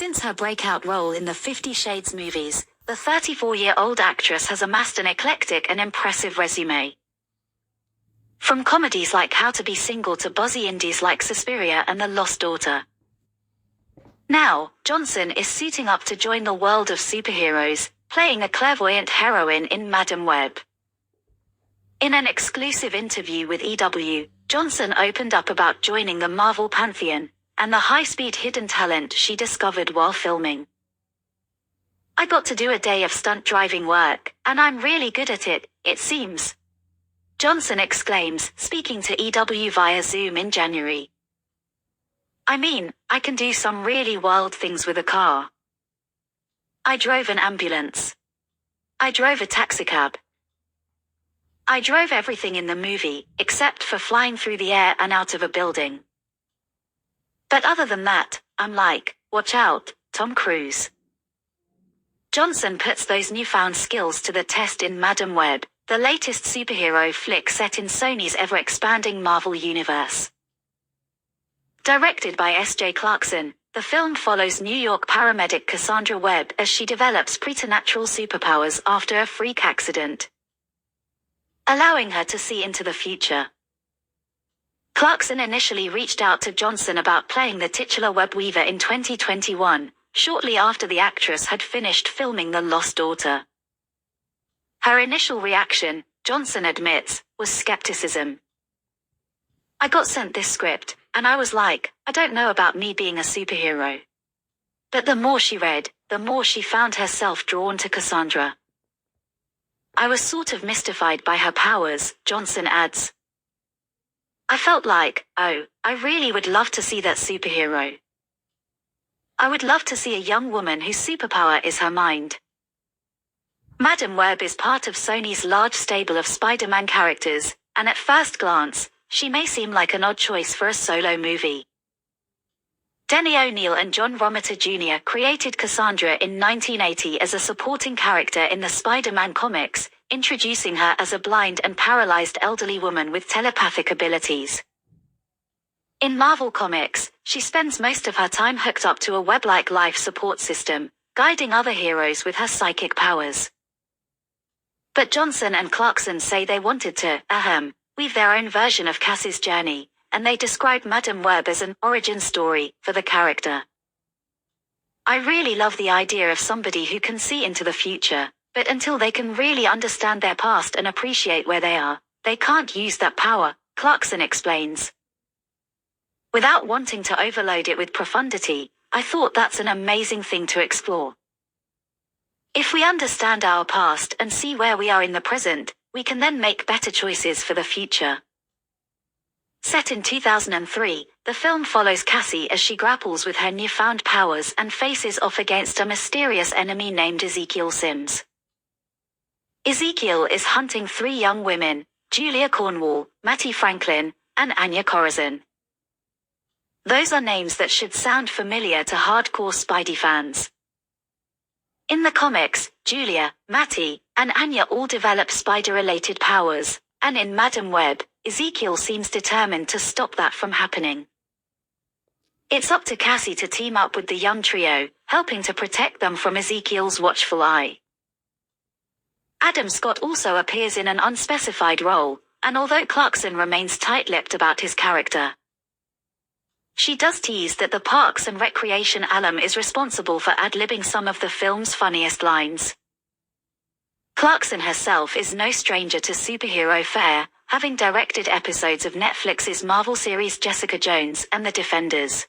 Since her breakout role in the 50 Shades movies, the 34-year-old actress has amassed an eclectic and impressive resume. From comedies like How to Be Single to buzzy indies like Suspiria and The Lost Daughter. Now, Johnson is suiting up to join the world of superheroes, playing a clairvoyant heroine in Madam Web. In an exclusive interview with EW, Johnson opened up about joining the Marvel Pantheon, and the high-speed hidden talent she discovered while filming. "I got to do a day of stunt driving work, and I'm really good at it, it seems," Johnson exclaims, speaking to EW via Zoom in January. "I mean, I can do some really wild things with a car. I drove an ambulance. I drove a taxicab. I drove everything in the movie, except for flying through the air and out of a building. But other than that, I'm like, watch out, Tom Cruise." Johnson puts those newfound skills to the test in Madam Web, the latest superhero flick set in Sony's ever-expanding Marvel universe. Directed by S.J. Clarkson, the film follows New York paramedic Cassandra Webb as she develops preternatural superpowers after a freak accident, allowing her to see into the future. Clarkson initially reached out to Johnson about playing the titular Web Weaver in 2021, shortly after the actress had finished filming The Lost Daughter. Her initial reaction, Johnson admits, was skepticism. "I got sent this script, and I was like, I don't know about me being a superhero." But the more she read, the more she found herself drawn to Cassandra. "I was sort of mystified by her powers," Johnson adds. "I felt like, oh, I really would love to see that superhero. I would love to see a young woman whose superpower is her mind." Madam Web is part of Sony's large stable of Spider-Man characters, and at first glance, she may seem like an odd choice for a solo movie. Denny O'Neil and John Romita Jr. created Cassandra in 1980 as a supporting character in the Spider-Man comics, introducing her as a blind and paralyzed elderly woman with telepathic abilities. In Marvel Comics, she spends most of her time hooked up to a web-like life support system, guiding other heroes with her psychic powers. But Johnson and Clarkson say they wanted to, weave their own version of Cassie's journey, and they describe Madam Web as an origin story for the character. "I really love the idea of somebody who can see into the future, but until they can really understand their past and appreciate where they are, they can't use that power," Clarkson explains. "Without wanting to overload it with profundity, I thought that's an amazing thing to explore. If we understand our past and see where we are in the present, we can then make better choices for the future." Set in 2003, the film follows Cassie as she grapples with her newfound powers and faces off against a mysterious enemy named Ezekiel Sims. Ezekiel is hunting three young women, Julia Cornwall, Mattie Franklin, and Anya Corazon. Those are names that should sound familiar to hardcore Spidey fans. In the comics, Julia, Mattie, and Anya all develop spider-related powers, and in Madam Web, Ezekiel seems determined to stop that from happening. It's up to Cassie to team up with the young trio, helping to protect them from Ezekiel's watchful eye. Adam Scott also appears in an unspecified role, and although Clarkson remains tight-lipped about his character, she does tease that the Parks and Recreation alum is responsible for ad-libbing some of the film's funniest lines. Clarkson herself is no stranger to superhero fare, having directed episodes of Netflix's Marvel series Jessica Jones and The Defenders.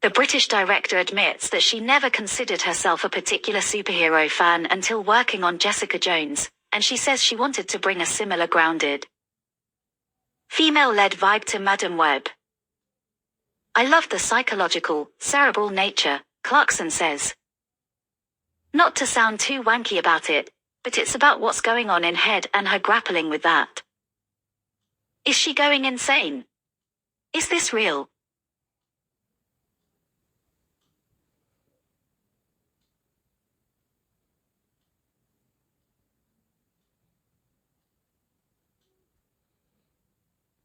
The British director admits that she never considered herself a particular superhero fan until working on Jessica Jones, and she says she wanted to bring a similar grounded, female-led vibe to Madam Web. "I loved the psychological, cerebral nature," Clarkson says. "Not to sound too wanky about it, but it's about what's going on in head and her grappling with that. Is she going insane? Is this real?